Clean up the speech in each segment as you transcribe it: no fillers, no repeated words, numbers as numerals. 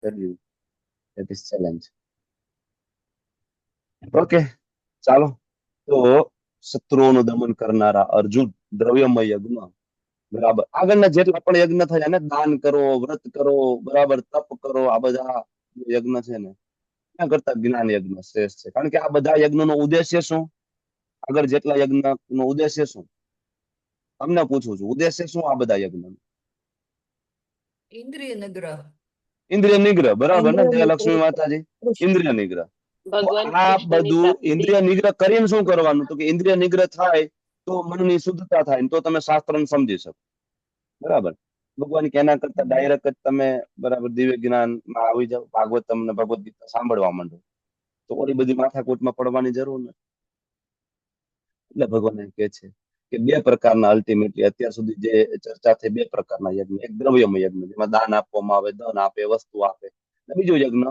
That is challenge. Okay, ચાલો. તો શત્રુઓનું દમન કરનારા અર્જુન દ્રવ્યમય યજ્ઞ, બરાબર, આગળના જેટલા પણ યજ્ઞ થયા ને, દાન કરો, વ્રત કરો, બરાબર, તપ કરો, આ બધા યજ્ઞ છે ને, એના કરતા જ્ઞાન યજ્ઞ શ્રેષ્ઠ છે. કારણ કે આ બધા યજ્ઞનો ઉદ્દેશ્ય શું? આગળ જેટલા યજ્ઞ નો ઉદ્દેશ્ય શું? તમને પૂછું છું, ઉદ્દેશ્ય શું આ બધા યજ્ઞ? ઇન્દ્રિય નિગ્રહ. ઇન્દ્રિય નિગ્રહ, બરાબર ને, ઇન્દ્રિય જય લક્ષ્મી નિગ્રહ. માતાજી. ઇન્દ્રિય નિગ્રહ. તો ભગવાન આ કૃષ્ણની બધું પ્રાપ્તિ. ઇન્દ્રિય નિગ્રહ કરીને શું કરવાનું? તો કે ઇન્દ્રિય નિગ્રહ થાય તો મનની શુદ્ધતા થાય ને તો તમે શાસ્ત્રને સમજી શકો. બરાબર. ભગવાન કે એના કરતા ડાયરેક્ટ જ તમે બરાબર દિવ્ય જ્ઞાન માં આવી જાવ, ભાગવતમ ને ભગવદ ગીતા સાંભળવા માંડો, તો ઓલી બધી માથાકૂટમાં પડવાની જરૂર નથી. એટલે ભગવાન એમ કે છે કે બે પ્રકારના અલ્ટિમેટલી અત્યાર સુધી જે ચર્ચા થઈ, બે પ્રકારના યજ્ઞ. એક દ્રવ્યમય યજ્ઞ જેમાં દાન આપવામાં આવે, ધન આપે, વસ્તુ આપે. અને બીજું યજ્ઞ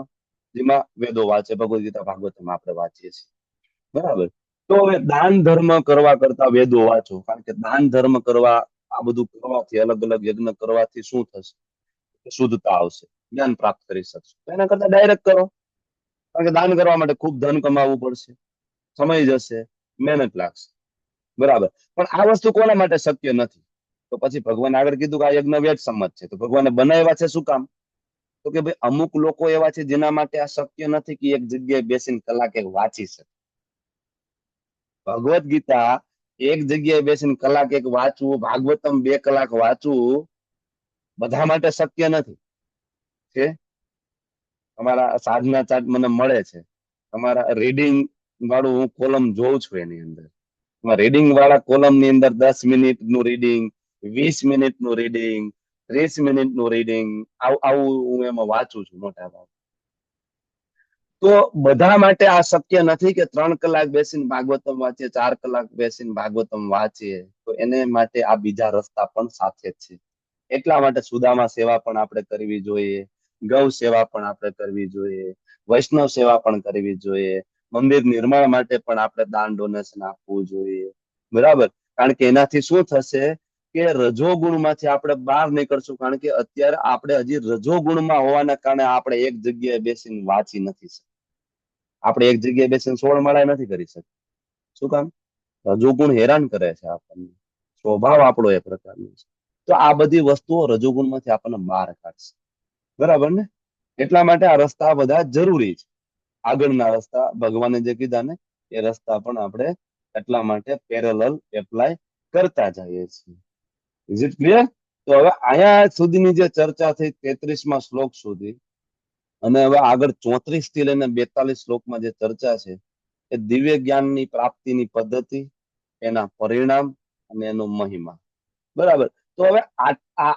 જેમાં વેદો વાંચે, ભગવદ ગીતા ભાગવતમાં આપણે વાંચીએ છીએ. બરાબર. તો હવે દાન ધર્મ કરવા કરતા વેદો વાંચો. કારણ કે દાન ધર્મ કરવા, આ બધું કરવાથી, અલગ અલગ યજ્ઞ કરવાથી શું થશે? શુદ્ધતા આવશે, જ્ઞાન પ્રાપ્ત કરી શકશો. તો એના કરતા ડાયરેક્ટ કરો. કારણ કે દાન કરવા માટે ખૂબ ધન કમાવવું પડશે, સમય જશે, મહેનત લાગશે. બરાબર. પણ આ વસ્તુ કોના માટે શક્ય નથી? તો પછી ભગવાન આગળ કીધું કે આ યજ્ઞ વેદ સંમત છે. તો ભગવાને બનાવ્યા છે શું કામ? તો કે ભાઈ અમુક લોકો એવા છે જેના માટે આ શક્ય નથી કે એક જગ્યાએ બેસીને કલાકે વાંચી શકે. ભગવદ ગીતા એક જગ્યાએ બેસીને કલાક એક વાંચવું, ભાગવતમ 2 કલાક વાંચવું બધા માટે શક્ય નથી. છે તમારા સાધના ચાર્ટ મને મળે છે, તમારા રીડિંગ વાળું હું કોલમ જોઉં છું. એની અંદર રીડિંગ વાળા કોલમ ની અંદર 10 મિનિટ નું રીડિંગ, 20 મિનિટ નું રીડિંગ, 30 મિનિટ નું રીડિંગ, આવું હું એમાં વાંચું છું મોટા ભાગે. તો બધા માટે આ શક્ય નથી કે 3 કલાક બેસીને ભાગવતમ વાંચીએ, 4 કલાક બેસીને ભાગવતમ વાંચીએ. તો એને માટે આ બીજા રસ્તા પણ સાથે જ છે. એટલા માટે સુદામા સેવા પણ આપણે કરવી જોઈએ, ગૌ સેવા પણ આપણે કરવી જોઈએ, વૈષ્ણવ સેવા પણ કરવી જોઈએ, મંદિર નિર્માણ માટે પણ આપણે દાન ડોનેશન આપવું જોઈએ. બરાબર. કારણ કે એનાથી શું થશે કે રજોગુણ માંથી આપણે બહાર નીકળશું. કારણ કે અત્યારે આપણે હજી રજોગુણમાં હોવાના કારણે આપણે એક જગ્યાએ બેસીને વાંચી નથી શકતા. આપણે એક જગ્યાએ બેસીને 16 માળા નથી કરી શકતા. શું કામ? રજોગુણ હેરાન કરે છે આપણને, સ્વભાવ આપણો એ પ્રકારનો છે. તો આ બધી વસ્તુઓ રજોગુણ માંથી આપણને બહાર કાઢશે. બરાબર ને? એટલા માટે આ રસ્તા બધા જરૂરી છે. આગળના રસ્તા ભગવાને જે કીધા ને એ રસ્તા પણ આપણે એટલા માટે પેરેલલ એપ્લાય કરતા જઈએ છીએ. Is it clear? તો હવે અહીંયા સુધીની જે ચર્ચા થઈ 33મા શ્લોક સુધી, અને હવે આગળ 34 થી લઈને 42 શ્લોકમાં જે ચર્ચા છે એ દિવ્ય જ્ઞાનની પ્રાપ્તિની પદ્ધતિ, એના પરિણામ અને એનો મહિમા. બરાબર. તો હવે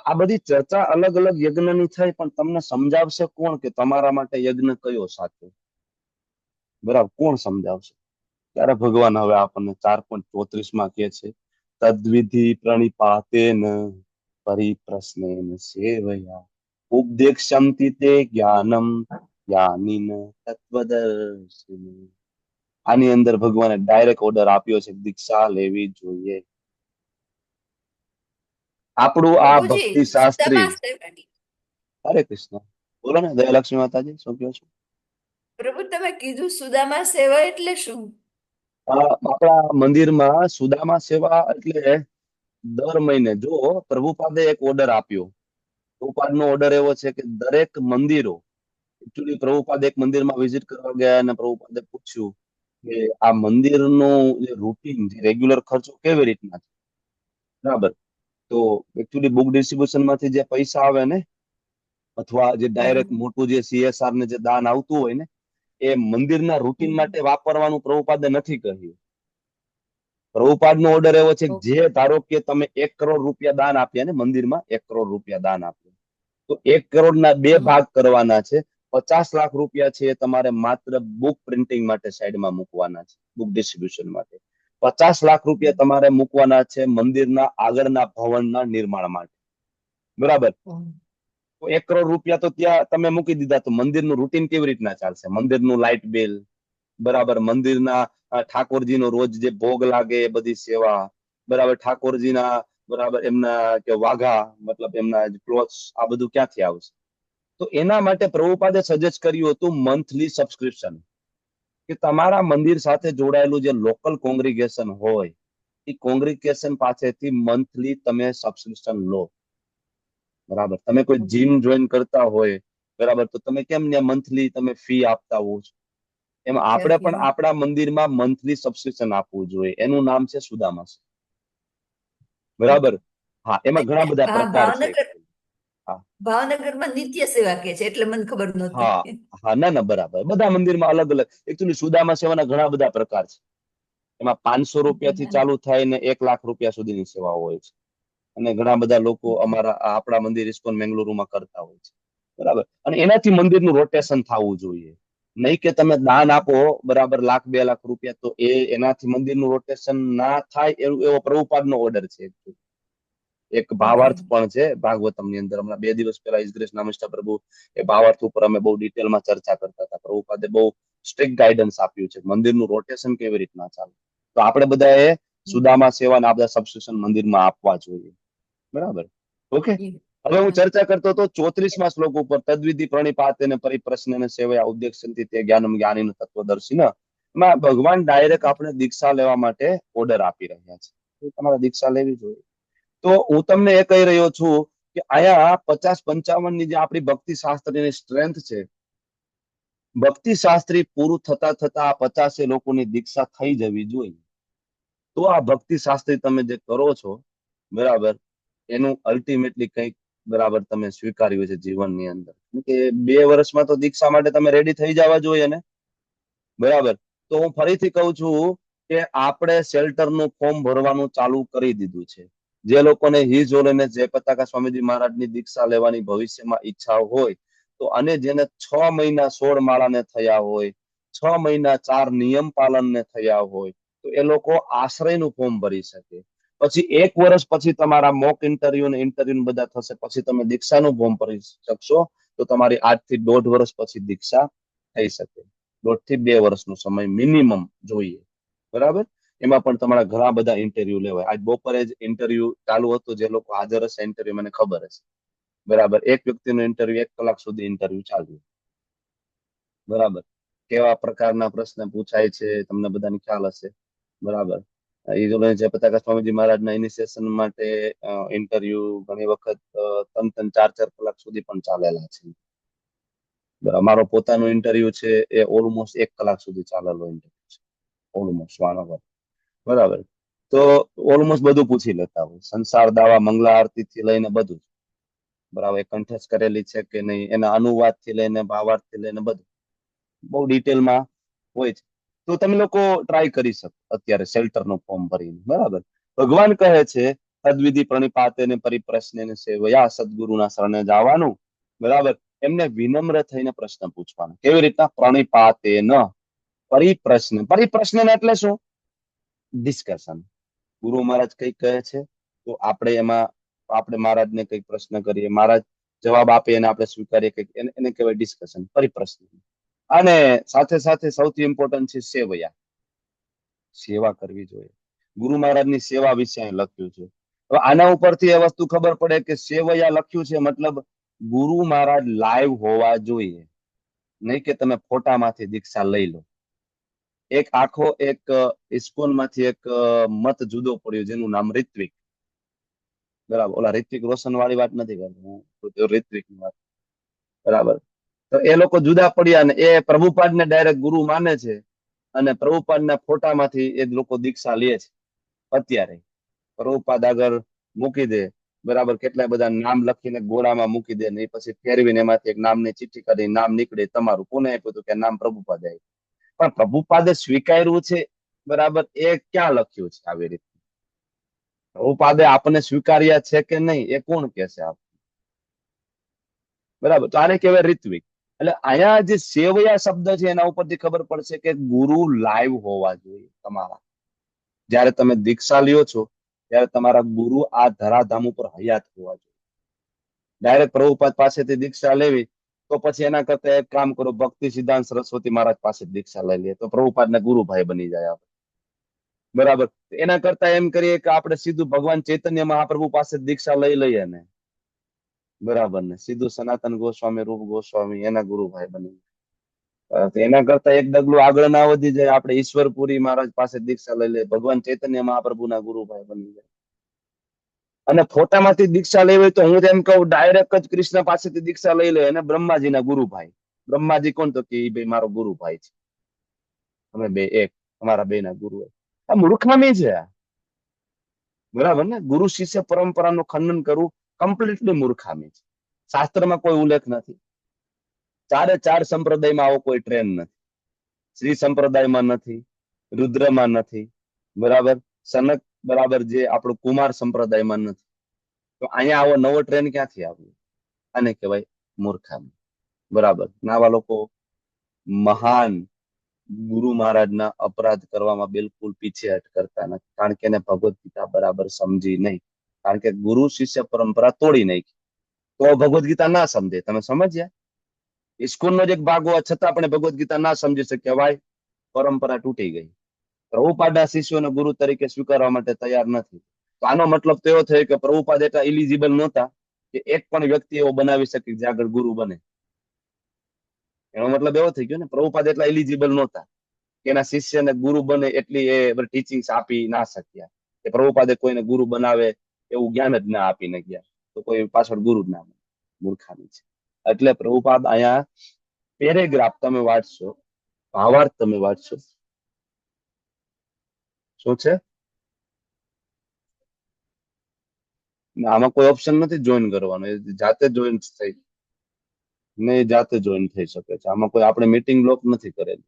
આ બધી ચર્ચા અલગ અલગ યજ્ઞની થઈ, પણ તમને સમજાવશે કોણ કે તમારા માટે યજ્ઞ કયો સાચો? બરાબર, કોણ સમજાવશે? ત્યારે ભગવાન હવે આપણને 4.34માં કહે છે, તદ્વિધિ પ્રણિપાતેન પરિપ્રશ્નેન સેવયા ઉપદેક્ષ્યંતિ તે જ્ઞાનમ જ્ઞાનીન તત્વદર્શિન. આની અંદર ભગવાને ડાયરેક્ટ ઓર્ડર આપ્યો છે, દીક્ષા લેવી જોઈએ. આપણું આ પ્રભુજી, ભક્તિ શાસ્ત્રી. સુદામા સેવાની. હરે કૃષ્ણ. બોલો ને દયાલક્ષ્મી માતાજી, શું કહો છો? પ્રભુ, તમે કીધું સુદામા સેવા એટલે શું? આપણા મંદિરમાં સુદામા સેવા એટલે દર મહિને, જો પ્રભુપાદે એક ઓર્ડર આપ્યો, પ્રભુપાદનો ઓર્ડર એવો છે કે દરેક મંદિરો, એકચ્યુઅલી પ્રભુપાદ એક મંદિરમાં વિઝિટ કરવા ગયા અને પ્રભુપાદે પૂછ્યું કે આ મંદિરનો જે રૂટીન, જે રેગ્યુલર ખર્ચો કેવી રીતના છે? બરાબર. તો એકચ્યુઅલી બુક ડિસ્ટ્રીબ્યુશન માંથી જે પૈસા આવે ને, અથવા જે ડાયરેક્ટ મોટું જે CSR ને જે દાન આવતું હોય ને, એ મંદિરના રૂટીન માટે વાપરવાનું પ્રભુપાદે નથી કહ્યું. પ્રભુપાદનો ઓર્ડર એવો છે કે જે ધારો કે તમે 1 કરોડ રૂપિયા દાન આપ્યા ને, મંદિરમાં 1 કરોડ રૂપિયા દાન આપ્યા, તો 1 કરોડના 2 ભાગ કરવાના છે. 50 લાખ રૂપિયા છે એ તમારે માત્ર બુક પ્રિન્ટિંગ માટે સાઈડમાં મૂકવાના છે, બુક ડિસ્ટ્રીબ્યુશન માટે. 50 લાખ રૂપિયા તમારે મૂકવાના છે મંદિરના આગળના ભવનના નિર્માણ માટે. બરાબર. તો 1 કરોડ રૂપિયા તો ત્યાં તમે મૂકી દીધા, તો મંદિરનું રૂટીન કેવી રીતના ચાલશે? મંદિરનું લાઇટ બિલ, બરાબર, મંદિરના ઠાકોરજીનો રોજ જે ભોગ લાગે એ બધી સેવા, બરાબર, ઠાકોરજીના બરાબર એમના કે વાઘા, મતલબ એમના ક્લોથ્સ, આ બધું ક્યાંથી આવશે? તો તો એના માટે પ્રભુપાદે સજેસ્ટ કર્યું હતું મંથલી સબસ્ક્રિપ્શન, કે તમારા મંદિર સાથે જોડાયેલું જે લોકલ કોંગ્રીગેશન હોય એ કોંગ્રીગેશન પાસેથી મંથલી તમે સબસ્ક્રિપ્શન લો. બરાબર, તમે કોઈ જીમ જોઈન કરતા હોય, બરાબર, તો તમે કેમ ને મંથલી તમે ફી આપતા હો છો, એમ આપણે પણ આપણા મંદિરમાં મંથલી સબસ્ક્રિપ્શન આપવું જોઈએ. એનું નામ છે સુદામા. બરાબર. હા, એમાં ઘણા બધા હા, પ્રકાર છે. હા ભાવનગરમાં નિત્ય સેવા કે છે એટલે મને ખબર નહોતી. હા હા, ના ના, બરાબર. બધા મંદિરમાં અલગ અલગ, એકચુઅલી સુદામા સેવાના ઘણા બધા પ્રકાર છે. એમાં 500 રૂપિયાથી ચાલુ થાય ને 1 લાખ રૂપિયા સુધીની સેવા હોય છે. અને ઘણા બધા લોકો આપણા મંદિર ઇસ્કોન મેંગલુરુમાં કરતા હોય છે. બરાબર. અને એનાથી મંદિરનું રોટેશન થવું જોઈએ. નહીં કે તમે દાન આપો, બરાબર, 1,00,000-2 લાખ રૂપિયા, તો એનાથી મંદિરનું રોટેશન ના થાય એવો પ્રભુપાદનો ઓર્ડર છે. એક ભાવાર્થ પણ છે ભાગવતમની અંદર. હમણાં 2 દિવસ પહેલા ઇસગ્રેસ નામિષ્ઠા પ્રભુ એ ભાવાર્થ ઉપર અમે બહુ ડિટેલમાં ચર્ચા કરતા હતા. પ્રભુપાદે બહુ સ્ટ્રિક્ટ ગાઈડન્સ આપ્યું છે મંદિરનું રોટેશન કેવી રીતના ચાલે. તો આપણે બધાએ સુદામા સેવાના આ બધા સબસ્ક્રિપ્શન મંદિરમાં આપવા જોઈએ. બરાબર. ઓકે. હવે હું ચર્ચા કરતો હતો 34મા શ્લોક ઉપર, તદ્વિધિ પ્રણિપાતેન પરિપ્રશ્નેન સેવયા ઉદ્દેશ્યંતિ તે જ્ઞાનમ જ્ઞાનીન તત્વદર્શિન. એમાં ભગવાન ડાયરેક્ટ આપણે દીક્ષા લેવા માટે ઓર્ડર આપી રહ્યા છે. તમારે દીક્ષા લેવી જોઈએ. તો હું તમને એ કહી રહ્યો છું કે આયા 50-55 ની જે આપણી ભક્તિ શાસ્ત્રની સ્ટ્રેન્થ છે, ભક્તિ શાસ્ત્રી પૂરું થતા થતા આ 50 લોકોની દીક્ષા થઈ જવી જોઈએ. તો આ ભક્તિ શાસ્ત્રી તમે જે કરો છો, બરાબર, એનું અલ્ટિમેટલી કંઈક, બરાબર, તમે સ્વીકાર્યું છે જીવનની અંદર. કે 2 વર્ષમાં તો દીક્ષા માટે તમે રેડી થઈ જવા જોઈએ ને. બરાબર. તો હું ફરીથી કહું છું કે આપણે શેલ્ટરનું ફોર્મ ભરવાનું ચાલુ કરી દીધું છે. જે લોકોને હિઝ અને જયપતાકા સ્વામીજી મહારાજની દીક્ષા લેવાની ભવિષ્યમાં ઈચ્છા હોય, તો અને જેને 6 મહિના 16 માળાને થયા હોય, 6 મહિના 4 નિયમ પાલનને થયા હોય, તો એ લોકો આશ્રયનું ફોર્મ ભરી શકે. પછી 1 વર્ષ પછી તમારા મોક ઇન્ટરવ્યુ ને ઇન્ટરવ્યુ બધા થશે, પછી તમે દીક્ષાનું ફોર્મ ભરી શકશો. તો તમારી 8 થી 1.5 વર્ષ પછી દીક્ષા થઈ શકે. 1.5 થી 2 વર્ષનો સમય મિનિમમ જોઈએ. બરાબર. એમાં પણ તમારા ઘણા બધા ઇન્ટરવ્યુ લેવાય. આજ બપોરે જ ઇન્ટરવ્યુ ચાલુ હતું. જે લોકો હાજર હશે ઇન્ટરવ્યુ, મને ખબર હશે. બરાબર. એક વ્યક્તિનું ઇન્ટરવ્યુ 1 કલાક સુધી ઇન્ટરવ્યુ ચાલ્યું. બરાબર. કેવા પ્રકારના પ્રશ્ન પૂછાય છે તમને બધાને ખ્યાલ હશે. બરાબર. જયપતાકા સ્વામીજી મહારાજના ઇનિશિયેશન માટે ઇન્ટરવ્યુ ઘણી વખત 3-3, 4-4 કલાક સુધી પણ ચાલેલા છે. અમારો પોતાનો ઇન્ટરવ્યુ છે એ ઓલમોસ્ટ 1 કલાક સુધી ચાલેલો ઇન્ટરવ્યુ છે. Almost 1 hour. બરાબર. તો ઓલમોસ્ટ બધું પૂછી લેતા હોય, સંસાર દાવા મંગલા આરતી થી લઈને બધું. બરાબર. કંઠસ્થ કરેલી છે કે નહીં, એના અનુવાદ થી લઈને ભાવાર્થ થી લઈને બધું બહુ ડિટેલમાં હોય છે. તો તમે લોકો ટ્રાય કરી શકો અત્યારે શેલ્ટરનું ફોર્મ ભરીને. બરાબર. ભગવાન કહે છે તદ્વિધિ પ્રણિપાતે ને પરિપ્રશ્ને સેવયા, સદગુરુના શરણે જવાનું. બરાબર. એમને વિનમ્ર થઈને પ્રશ્ન પૂછવાનો. કેવી રીતના? પ્રણિપાતે ન પરિપ્રશ્ન. પરિપ્રશ્ન એટલે શું? ડિસ્કશન. ગુરુ મહારાજ કઈક કહે છે તો આપણે એમાં આપણે મહારાજને કઈક પ્રશ્ન કરીએ, મહારાજ જવાબ આપે એને આપણે સ્વીકારીએ, કઈક એને કહેવાય ડિસ્કશન, પરિપ્રશ્ન. અને સાથે સાથે સૌથી ઇમ્પોર્ટન્ટ છે સેવયા. સેવા કરવી જોઈએ. ગુરુ મહારાજની સેવા વિશે અહીં લખ્યું છે. હવે આના ઉપરથી એ વસ્તુ ખબર પડે કે સેવયા લખ્યું છે મતલબ ગુરુ મહારાજ લાઈવ હોવા જોઈએ. નહીં કે તમે ફોટામાંથી દીક્ષા લઈ લો. એક આખો એક ઇસ્કોન માંથી એક મત જુદો પડ્યો જેનું નામ રિત્વિક. બરાબર. ઓલા રિત્વિક રોશન વાળી વાત નથી કરતો, રિત્વિક ની વાત. બરાબર. તો એ લોકો જુદા પડ્યા ને એ પ્રભુપાદને ડાયરેક્ટ ગુરુ માને છે. અને પ્રભુપાદના ફોટામાંથી એ લોકો દીક્ષા લે છે. અત્યારે પ્રભુપાદ આગળ મૂકી દે, બરાબર, કેટલા બધા નામ લખીને ગોળામાં મૂકી દે ને પછી ફેરવીને એમાંથી એક નામની ચિઠ્ઠી કરી નામ નીકળે તમારું. કોને આપ્યું હતું? કે નામ પ્રભુપાદ આપ્યું. પણ પ્રભુપાદે સ્વીકાર્યું છે, બરાબર, એ ક્યાં લખ્યું છે આવી રીતે? પ્રભુપાદે આપણને સ્વીકાર્યા છે કે નહીં એ કોણ કે છે? બરાબર. તો આને કહેવાય રિત્વિક. એટલે અહીંયા જે સેવયા શબ્દ છે એના ઉપરથી ખબર પડશે કે ગુરુ લાઈવ હોવા જોઈએ તમારા. જયારે તમે દીક્ષા લ્યો છો ત્યારે તમારા ગુરુ આ ધરાધામ ઉપર હયાત હોવા જોઈએ. ડાયરેક્ટ પ્રભુપાદ પાસેથી દીક્ષા લેવી તો પછી એના કરતા એક કામ કરો, ભક્તિ સિદ્ધાંત સરસ્વતી મહારાજ પાસે દીક્ષા લઈ લે તો પ્રભુપાદના ગુરુભાઈ બની જાય આપણે. બરાબર. એના કરતા એમ કરીએ કે આપણે સીધું ભગવાન ચૈતન્ય મહાપ્રભુ પાસે દીક્ષા લઈ લઈએ ને. બરાબર ને, સીધું સનાતન ગોસ્વામી, રૂપ ગોસ્વામી એના ગુરુભાઈ બની ગયા. તો એના કરતા એક ડગલું આગળ ના વધી જાય, આપણે ઈશ્વરપુરી મહારાજ પાસે દીક્ષા લઈ લે, ભગવાન ચૈતન્ય મહાપ્રભુના ગુરુભાઈ બની જાય. અને ફોટામાંથી દીક્ષા લેવી હોય તો હું એમ કહું ડાયરેક્ટ જ કૃષ્ણ પાસેથી દીક્ષા લઈ લે, અને બ્રહ્માજીના ગુરુભાઈ. બ્રહ્માજી કોણ? તો કે એ ભાઈ મારો ગુરુભાઈ છે, અમે બે એક, અમારા બે ના ગુરુ. આ મૂર્ખામી છે આ. બરાબર ને? ગુરુ શિષ્ય પરંપરાનું ખંડન કરવું કમ્પ્લીટલી મૂર્ખામી છે. શાસ્ત્રમાં કોઈ ઉલ્લેખ નથી. ચારે ચાર સંપ્રદાયમાં આવો કોઈ ટ્રેન નથી. શ્રી સંપ્રદાયમાં નથી, રુદ્રમાં નથી, બરાબર, સનક બરાબર જે આપણું કુમાર સંપ્રદાયમાં નથી. તો અહીંયા આવો નવો ટ્રેન ક્યાંથી આવ્યો? આને કહેવાય મૂર્ખામી. બરાબર. આવા લોકો મહાન ગુરુ મહારાજના અપરાધ કરવામાં બિલકુલ પીછેહટ કરતા નથી, કારણ કે એને ભગવદ્ ગીતા બરાબર સમજી નહીં. કારણ કે ગુરુ શિષ્ય પરંપરા તોડી નાખી, તો ભગવદ્ ગીતા ના સમજે. તમે સમજ્યા? ઇસ્કોનનો જ એક ભાગ હોવા છતાં આપણે ભગવદ્ ગીતા ના સમજી શકીએ. ભાઈ, પરંપરા તૂટી ગઈ. પ્રભુપાદના શિષ્યોને ગુરુ તરીકે સ્વીકારવા માટે તૈયાર નથી. તો આનો મતલબ તો એવો થયો કે પ્રભુપાદ એટલા ઇલિજિબલ નહોતા કે એક પણ વ્યક્તિ એવો બનાવી શકે જે આગળ ગુરુ બને. એનો મતલબ એવો થઈ ગયો ને, પ્રભુપાદ એટલા ઇલિજિબલ નહોતા કે એના શિષ્યને ગુરુ બને એટલી એ ટીચિંગ્સ આપી ના શક્યા, કે પ્રભુપાદે કોઈને ગુરુ બનાવે એવું જ્ઞાન જ ના આપીને ગયા, તો કોઈ પાછળ ગુરુ જ ના બને. મૂર્ખામી છે. એટલે પ્રભુપાદ અહીંયા પેરેગ્રાફ તમે વાંચશો, ભાવાર્થ તમે વાંચશો, શું છે? આમાં કોઈ ઓપ્શન નથી જોઈન કરવાનો, જાતે જોઈન થઈ નહીં, જાતે જોઈન થઈ શકે છે. આમાં કોઈ આપણે મીટિંગ બ્લોક નથી કરેલી,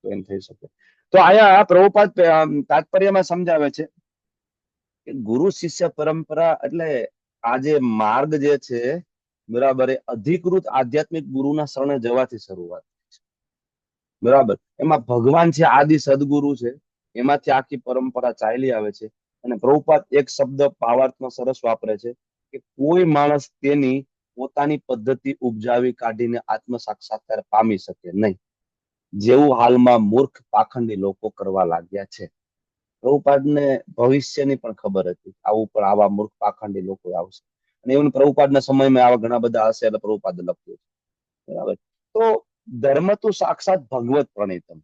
જોઈન થઈ શકે. તો અહીંયા પ્રભુપાદ તાત્પર્યમાં સમજાવે છે કે ગુરુ શિષ્ય પરંપરા એટલે આ જે માર્ગ જે છે, બરાબર, એ અધિકૃત આધ્યાત્મિક ગુરુના શરણે જવાથી શરૂઆત છે. બરાબર. એમાં ભગવાન છે, આદિ સદગુરુ છે, એમાંથી આખી પરંપરા ચાલી આવે છે. અને પ્રભુપાદ એક શબ્દ ભાવાર્થમાં સરસ વાપરે છે કે કોઈ માણસ તેની પોતાની પદ્ધતિ ઉપજાવી કાઢીને આત્મ સાક્ષાત્કાર પામી શકે નહીં, જેવું હાલમાં મૂર્ખ પાખંડી લોકો કરવા લાગ્યા છે. પ્રભુપાદને ભવિષ્યની પણ ખબર હતી, આવું પણ આવા મૂર્ખ પાખંડી લોકો આવશે. અને એવું પ્રભુપાદના સમયમાં આવા ઘણા બધા હશે, એટલે પ્રભુપાદ લખ્યું છે. બરાબર. તો ધર્મ તો સાક્ષાત ભગવત પ્રણીતમ,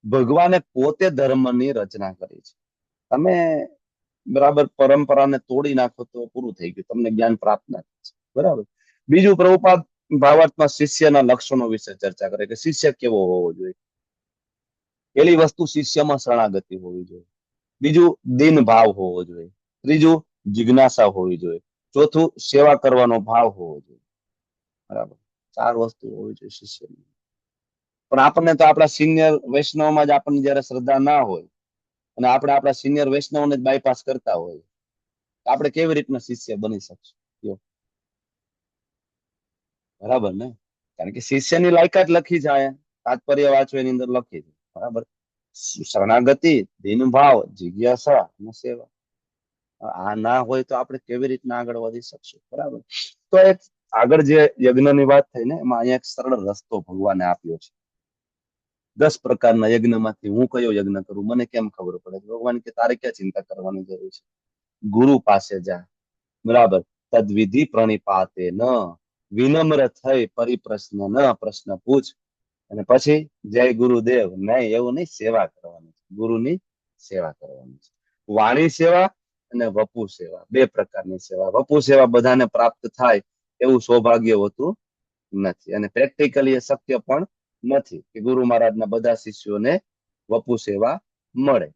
ભગવાને પોતે ધર્મની રચના કરી છે. તમે બરાબર પરંપરાને તોડી નાખો તો પૂરું થઈ ગયું, તમને જ્ઞાન પ્રાપ્ત ના થશે. બરાબર. બીજું, પ્રભુપાદ ભાવાર્થમાં શિષ્યના લક્ષણો વિશે ચર્ચા કરે કે શિષ્ય કેવો હોવો જોઈએ. પેલી વસ્તુ, શિષ્યમાં શરણાગતિ હોવી જોઈએ. બીજું, દિન ભાવ હોવો જોઈએ. ત્રીજું, જિજ્ઞાસા હોવી જોઈએ. ચોથું, સેવા કરવાનો ભાવ હોવો જોઈએ. બરાબર. ચાર વસ્તુ હોવી જોઈએ શિષ્યની. પણ આપણને તો આપણા સિનિયર વૈષ્ણવમાં જ આપણને જયારે શ્રદ્ધા ના હોય, અને આપણે આપણા સિનિયર વૈષ્ણવને જ બાયપાસ કરતા હોય, તો આપણે કેવી રીતના શિષ્ય બની શકશું? બરાબર ને? કારણ કે શિષ્યની લાયકાત લખી છે, તાત્પર્ય વાંચો એની અંદર લખી છે. બરાબર. શરણાગતિ, દિનભાવ, જિજ્ઞાસા અને સેવા. આ ના હોય તો આપણે કેવી રીતના આગળ વધી શકશું? બરાબર. તો એક આગળ જે યજ્ઞની વાત થઈ ને, એમાં અહીંયા એક સરળ રસ્તો ભગવાને આપ્યો છે. 10 પ્રકારના યજ્ઞમાંથી હું કયો યજ્ઞ કરું, મને કેમ ખબર પડે? ભગવાન કે તારે ક્યાં ચિંતા કરવાની જરૂર છે? ગુરુ પાસે જા. બરાબર. તદ્વિધિ પ્રણિપાતે ન, વિનમ્ર થઈ પરિપ્રશ્ન ન, પ્રશ્ન પૂછ. અને પછી જય ગુરુદેવ. નહીં, એવું નહીં, સેવા કરવાની છે, ગુરુની સેવા કરવાની છે. વાણી સેવા અને વપુ સેવા, બે પ્રકારની સેવા. વપુ સેવા બધાને પ્રાપ્ત થાય એવું સૌભાગ્ય હોતું નથી, અને પ્રેક્ટિકલી એ શક્ય પણ નથી કે ગુરુ મહારાજના બધા શિષ્યોને વપુ સેવા મળે.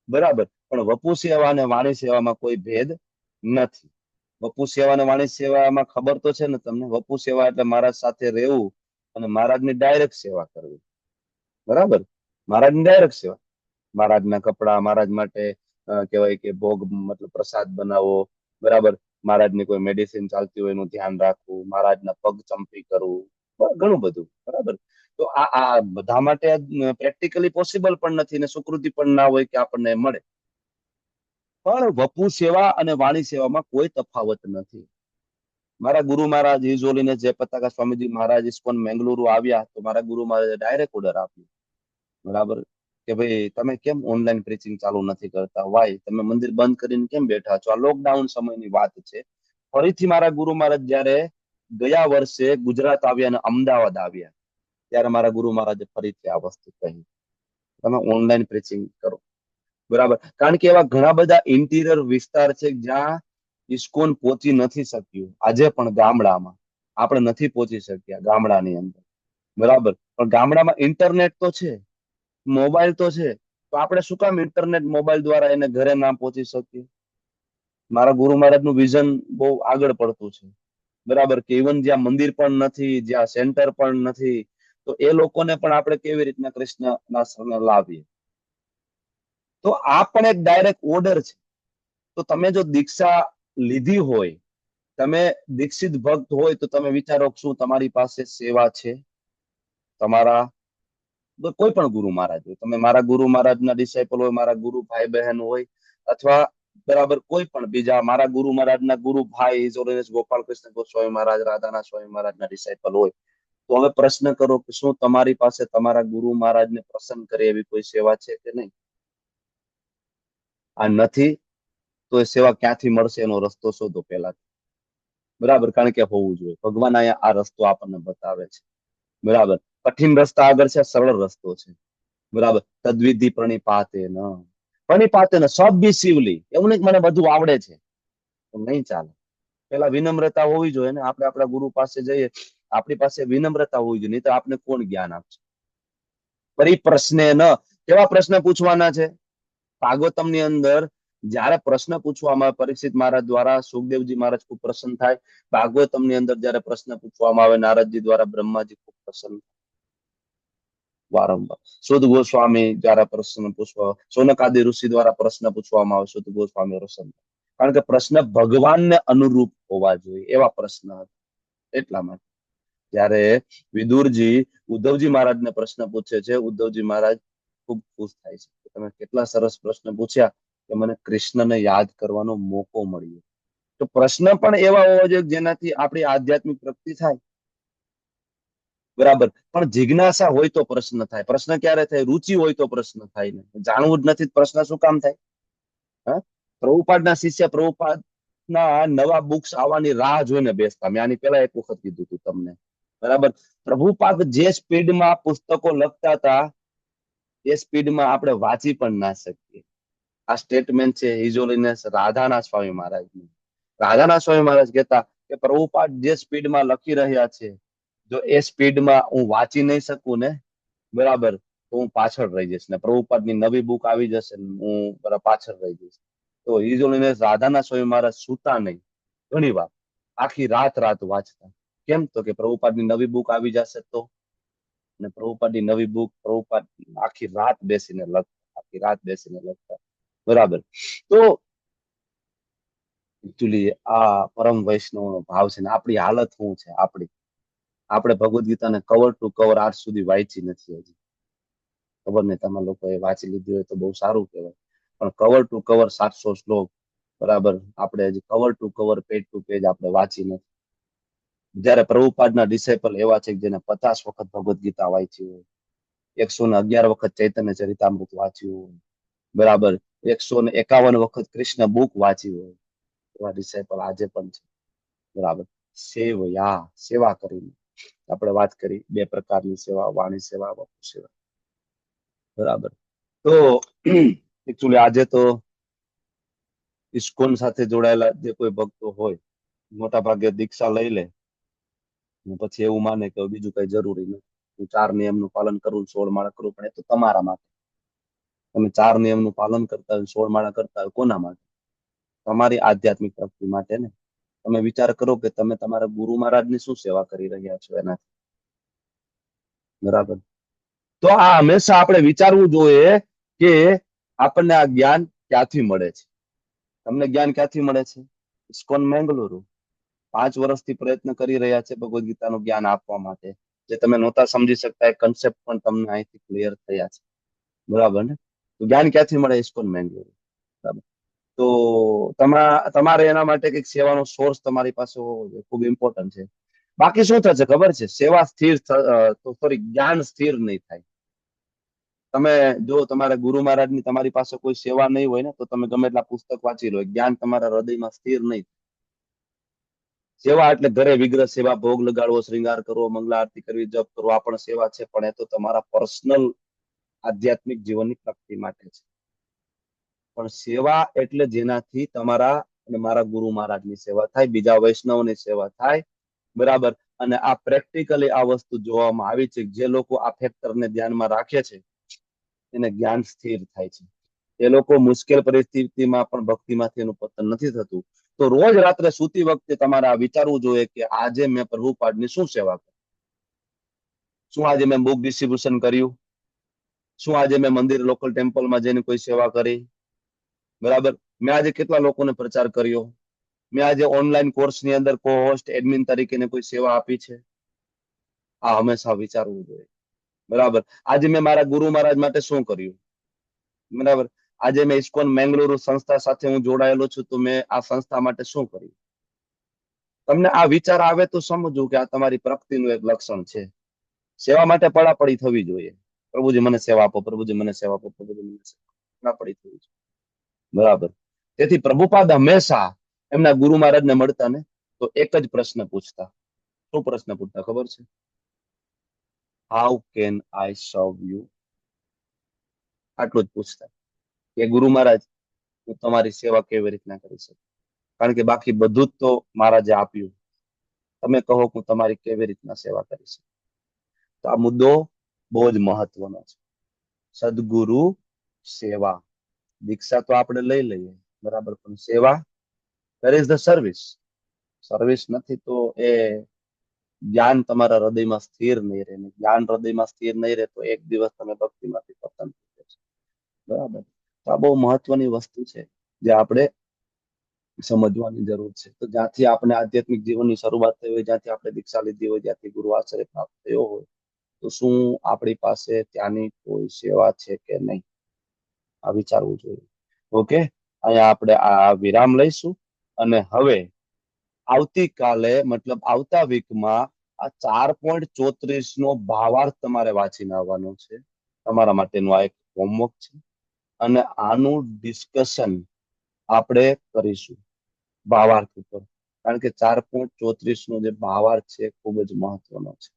બરાબર. પણ વપુ સેવા અને વાણી સેવામાં કોઈ ભેદ નથી. વપુ સેવા અને વાણી સેવામાં ખબર તો છે ને તમને? વપુ સેવા એટલે મહારાજ સાથે રહેવું અને મહારાજની ડાયરેક્ટ સેવા કરવી. બરાબર. મહારાજની ડાયરેક્ટ સેવા, મહારાજના કપડા, મહારાજ માટે કહેવાય કે ભોગ મતલબ પ્રસાદ બનાવવો. બરાબર. મહારાજની કોઈ મેડિસિન ચાલતી હોય એનું ધ્યાન રાખવું, મહારાજના પગ ચંપી કરવું, ઘણું બધું. બરાબર. તો આ બધા માટે પ્રેક્ટિકલી પોસિબલ પણ નથી, ને સુકૃતિ પણ ના હોય કે આપણને મળે. પણ વપુ સેવા અને વાણી સેવામાં કોઈ તફાવત નથી. મારા ગુરુ મહારાજ યુઝોલીને જય પતાકા સ્વામીજી મહારાજ ઇસ્કોન મેંગલુરુ આવ્યા, તો મારા ગુરુ મહારાજે ડાયરેક્ટ ઓર્ડર આપ્યો. બરાબર. કે ભાઈ તમે કેમ ઓનલાઈન પ્રીચિંગ ચાલુ નથી કરતા? વાય તમે મંદિર બંધ કરીને કેમ બેઠા છો? આ લોકડાઉન સમયની વાત છે. ફરીથી મારા ગુરુ મહારાજ જયારે ગયા વર્ષે ગુજરાત આવ્યા અને અમદાવાદ આવ્યા ત્યારે મારા ગુરુ મહારાજે ફરીથી આ વસ્તુ કહી, તમે ઓનલાઈન પ્રીચિંગ કરો. બરાબર, કારણ કે એવા ઘણા બધા ઇન્ટિરિયર વિસ્તાર છે જ્યાં ઇસ્કોન પહોંચી નથી શક્યું. આજે પણ ગામડામાં આપણે નથી પહોંચી શક્યા ગામડાની અંદર. બરાબર, પણ ગામડામાં ઇન્ટરનેટ તો છે, મોબાઈલ તો છે, તો આપણે શું કામ ઇન્ટરનેટ મોબાઈલ દ્વારા એને ઘરે ના પહોંચી શકીએ? મારા ગુરુ મહારાજનું વિઝન બહુ આગળ પડતું છે. બરાબર, કે ઇવન જ્યાં મંદિર પણ નથી, જ્યાં સેન્ટર પણ નથી, તો એ લોકોને પણ આપણે કેવી રીતના કૃષ્ણના શરણે લાવીએ. તો આ પણ એક ડાયરેક્ટ ઓર્ડર છે. તો તમે જો દીક્ષા લીધી હોય, તમે દીક્ષિત ભક્ત હોય, તો તમે વિચારો શું તમારી પાસે સેવા છે? તમારા કોઈ પણ ગુરુ મહારાજ હોય, તમે મારા ગુરુ મહારાજના ડિસાઇપલ હોય, મારા ગુરુ ભાઈ બહેન હોય, અથવા બરાબર કોઈ પણ બીજા મારા ગુરુ મહારાજના ગુરુ ભાઈ ઈશ્વરેશ ગોપાલ કૃષ્ણ ગોસ્વામી મહારાજ, રાધાના સ્વામી મહારાજના ડિસાઇપલ હોય, તો હવે પ્રશ્ન કરો કે શું તમારી પાસે તમારા ગુરુ મહારાજને પ્રસન્ન કરે એવી કોઈ સેવા છે કે નહીં? આ નથી તો એ સેવા ક્યાંથી મળશે એનો રસ્તો શોધો પહેલા. બરાબર, કારણ કે હોવું જોઈએ. ભગવાન અહીંયા આ રસ્તો આપણને બતાવે છે. બરાબર, કઠિન રસ્તા આગળ છે, સરળ રસ્તો છે. બરાબર, તદ્વિધિ પ્રણિપાતે ન પ્રણિપાતે ન સબ બી શિવલી, એવું નહીં મને બધું આવડે છે, નહીં ચાલે. પેલા વિનમ્રતા હોવી જોઈએ ને. આપણે આપણા ગુરુ પાસે જઈએ, આપણી પાસે વિનમ્રતા હોવી જોઈએ, નહીં તો આપણે કોણ જ્ઞાન આપશે? પરિપ્રશ્ને ન, કેવા પ્રશ્ન પૂછવાના છે? ભાગવતમ ની અંદર જયારે પ્રશ્ન પૂછવામાં આવે પરીક્ષિત મહારાજ દ્વારા, સુખદેવજી મહારાજ ખૂબ પ્રસન્ન થાય. ભાગવતમ ની અંદર જયારે પ્રશ્ન પૂછવામાં આવે નારદજી દ્વારા, બ્રહ્માજી ખૂબ પ્રસન્ન વારંવાર. સુદ ગોસ્વામી જયારે પ્રશ્ન પૂછવા, સોનકાદી ઋષિ દ્વારા પ્રશ્ન પૂછવામાં આવે, સુદ ગોસ્વામી પ્રસન્ન. કારણ કે પ્રશ્ન ભગવાનને અનુરૂપ હોવા જોઈએ એવા પ્રશ્ન હતા. એટલા માટે ત્યારે વિદુરજી ઉદ્ધવજી મહારાજને પ્રશ્ન પૂછે છે, ઉદ્ધવજી મહારાજ ખૂબ ખુશ થાય છે. તમે કેટલા સરસ પ્રશ્ન પૂછ્યા કે મને કૃષ્ણને યાદ કરવાનો મોકો મળ્યો. તો પ્રશ્ન પણ એવા હોવા જોઈએ જેનાથી આપણી આધ્યાત્મિક પ્રગતિ થાય. બરાબર, પણ જિજ્ઞાસા હોય તો પ્રશ્ન થાય. પ્રશ્ન ક્યારે થાય? રુચિ હોય તો પ્રશ્ન થાય ને. જાણવું જ નથી પ્રશ્ન શું કામ થાય? હા, પ્રભુપાદના શિષ્ય પ્રભુપાદના નવા બુક્સ આવવાની રાહ જોઈને બેસતા. મેં આની પહેલા એક વખત કીધું હતું તમને. બરાબર, પ્રભુપાદ જે સ્પીડમાં પુસ્તકો લખતા હતા એ સ્પીડમાં આપણે વાંચી પણ ના શકીએ. આ સ્ટેટમેન્ટ છે હિઝોલીનેસ રાધાના સ્વામી મહારાજની. રાધાના સ્વામી મહારાજ કહેતા કે પ્રભુપાદ જે સ્પીડમાં લખી રહ્યા છે, જો એ સ્પીડમાં હું વાંચી નહીં શકું ને, બરાબર, તો હું પાછળ રહી જઈશ ને. પ્રભુપાદની નવી બુક આવી જશે, હું બરાબર પાછળ રહી જઈશ. તો હિઝોલીનેસ રાધાના સ્વામી મહારાજ સુતા નહીં, ઘણી વાર આખી રાત વાંચતા. કેમ? તો કે પ્રભુપાદની નવી બુક આવી જશે તો. અને પ્રભુપાદની નવી બુક પ્રભુપાદ આખી રાત બેસીને લખતા, આખી રાત બેસીને લખતા. બરાબર, તો એકચ્યુઅલી આ પરમ વૈષ્ણવનો ભાવ છે ને. આપણી હાલત શું છે? આપણે ભગવદ્ ગીતાને કવર ટુ કવર આજ સુધી વાંચી નથી હજી. ખબર નહીં તમે લોકોએ વાંચી લીધી હોય તો બહુ સારું કહેવાય, પણ કવર ટુ કવર 700 શ્લોક, બરાબર, આપણે હજી cover to cover, page to page આપણે વાંચી નથી. જયારે પ્રભુપાદના ડિસેપલ એવા છે જેને 50 વખત ભગવદ્ ગીતા વાંચી હોય, 111 વખત ચૈતન્ય ચરિતામૃત વાંચ્યું હોય, બરાબર, 151 વખત કૃષ્ણ બુક વાંચી હોય, એવા ડિસેપલ આજે પણ છે. બરાબર, સેવા કરીને આપણે વાત કરી બે પ્રકારની સેવા, વાણી સેવા, વપુ સેવા. બરાબર, તો એકચ્યુઅલી આજે તો ઇસ્કોન સાથે જોડાયેલા જે કોઈ ભક્તો હોય, મોટા ભાગે દીક્ષા લઈ લે પછી એવું માને કે બીજું કઈ જરૂરી નથી. હું 4 નિયમનું પાલન કરું, 16 માળા કરું, પણ એ તો તમારા માટે. તમે 4 નિયમનું પાલન કરતા હોય, 16 માળા કરતા હોય, કોના માટે? તમારી આધ્યાત્મિક પ્રગતિ માટે ને. તમે વિચાર કરો કે તમે તમારા ગુરુ મહારાજની શું સેવા કરી રહ્યા છો એનાથી. બરાબર, તો આ હંમેશા આપણે વિચારવું જોઈએ કે આપણને આ જ્ઞાન ક્યાંથી મળે છે. તમને જ્ઞાન ક્યાંથી મળે છે? ઇસ્કોન મેંગલુરુ 5 વર્ષથી પ્રયત્ન કરી રહ્યા છે ભગવદ્ ગીતાનું જ્ઞાન આપવા માટે. જે તમે નહોતા સમજી શકતા એ કન્સેપ્ટ પણ તમને અહીંથી ક્લિયર થયા છે. બરાબર ને? તો જ્ઞાન ક્યાંથી મળે? ઇસ્કોન મેંગલુરુ. બરાબર, તો તમારે એના માટે કઈક સેવાનો સોર્સ તમારી પાસે હોવો જોઈએ, ખૂબ ઇમ્પોર્ટન્ટ છે. બાકી શું થશે ખબર છે? સેવા સ્થિર, સોરી, જ્ઞાન સ્થિર નહીં થાય. તમે જો તમારા ગુરુ મહારાજની તમારી પાસે કોઈ સેવા નહીં હોય ને, તો તમે ગમે એટલા પુસ્તક વાંચી લો, જ્ઞાન તમારા હૃદયમાં સ્થિર નહીં. સેવા એટલે ઘરે વિગ્રહ સેવા, ભોગ લગાડવો, શ્રૃંગાર કરવો, મંગલા આરતી કરવી, જપ કરવો, આ પણ સેવા છે, પણ એ તો તમારા પર્સનલ આધ્યાત્મિક જીવનની પ્રગતિ માટે છે. પણ સેવા એટલે જેનાથી તમારા અને મારા ગુરુ મહારાજની સેવા થાય, બીજા વૈષ્ણવની સેવા થાય, બરાબર. અને આ પ્રેક્ટિકલી આ વસ્તુ જોવામાં આવી છે. જે લોકો આ ફેક્ટરને ધ્યાનમાં રાખે છે એને જ્ઞાન સ્થિર થાય છે. એ લોકો મુશ્કેલ પરિસ્થિતિમાં પણ ભક્તિમાંથી એનું પતન નથી થતું. તો રોજ રાત્રે સૂતી વખતે તમારે આ વિચારવું જોઈએ કે આજે મેં પ્રભુપાદની શું સેવા કરી, શું આજે મેં બુક ડિસ્ટ્રીબ્યુશન કર્યું, શું આજે મેં મંદિર લોકલ ટેમ્પલમાં જઈને કોઈ સેવા કરી, બરાબર. મેં આજે કેટલા લોકોને પ્રચાર કર્યો, મેં આજે ઓનલાઈન કોર્સની અંદર કો હોસ્ટ એડમિન તરીકે કોઈ સેવા આપી છે. આ હંમેશા વિચારવું જોઈએ, બરાબર. આજે મેં મારા ગુરુ મહારાજ માટે શું કર્યું, બરાબર. આજે મેં ઇસ્કોન મેંગલુરુ સંસ્થા સાથે હું જોડાયેલો છું, તો મેં આ સંસ્થા માટે શું કર્યું. તમને આ વિચાર આવે તો સમજવું કે આ તમારી પ્રગતિનું એક લક્ષણ છે. સેવા માટે પડાપડી થવી જોઈએ. પ્રભુજી મને સેવા આપો, પ્રભુજી મને સેવા આપો, પ્રભુજી મને પડાપડી થવી જોઈએ, બરાબર. તેથી પ્રભુપાદ હંમેશા એમના ગુરુ મહારાજને મળતા ને તો એક જ પ્રશ્ન પૂછતા. શું પ્રશ્ન પૂછતા ખબર છે? હાઉ કેન આઈ સર્વ યુ? આટલું જ પૂછતા કે ગુરુ મહારાજ હું તમારી સેવા કેવી રીતના કરી શકું, કારણ કે બાકી બધું જ તો મહારાજે આપ્યું. તમે કહો હું તમારી કેવી રીતના સેવા કરી શકું. તો આ મુદ્દો બહુ જ મહત્વનો છે. સદગુરુ સેવા, દીક્ષા તો આપણે લઈ લઈએ, બરાબર, પણ સેવા, there is the service. Service નથી તો એ જ્ઞાન તમારા હૃદયમાં સ્થિર નહીં રહે. જ્ઞાન હૃદયમાં સ્થિર નહીં રહે તો એક દિવસ તમે ભક્તિમાંથી પતન થઈ જશે, બરાબર. તો આ બહુ મહત્વની વસ્તુ છે જે આપણે સમજવાની જરૂર છે. તો જ્યાંથી આપણે આધ્યાત્મિક જીવનની શરૂઆત થઈ હોય, જ્યાંથી આપણે દીક્ષા લીધી હોય, જ્યાંથી ગુરુ આશ્રય પ્રાપ્ત થયો હોય, તો શું આપણી પાસે ત્યાંની કોઈ સેવા છે કે નહીં, આ વિચારવું જોઈએ. ઓકે, અહીંયા આપણે આ વિરામ લઈશું અને હવે આવતીકાલે મતલબ આવતા વીકમાં આ 4.34 નો ભાવાર્થ તમારે વાંચીને આવવાનો છે. તમારા માટેનું આ એક હોમવર્ક છે અને આનું ડિસ્કશન આપણે કરીશું ભાવાર્થ ઉપર, કારણ કે 4.34 નો જે ભાવાર્થ છે ખૂબ જ મહત્વનો છે.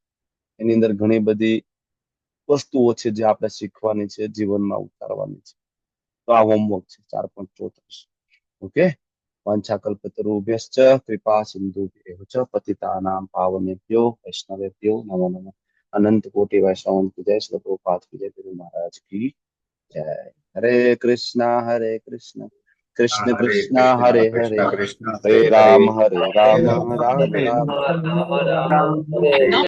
એની અંદર ઘણી બધી વસ્તુઓ છે જે આપણે શીખવાની છે, જીવનમાં ઉતારવાની છે. તો આ હોમવર્ક છે 4.34. ઓકે. વાંછાકલ્પતરુભ્યશ્ચ કૃપા સિંધુભ્યેવ ચ પતિતાનાં પાવનેભ્યો વૈષ્ણવેભ્યો નમો નમઃ. અનંત કોટી વૈષ્ણવ की जय, श्री प्रभुपाद की जय, गुरु महाराज की जय. हरे कृष्ण कृष्ण हरे कृष्ण हरे कृष्ण हरे, कृष्ण कृष्ण हरे हरे राम हरे राम हरे राम राम राम राम हरे. हरे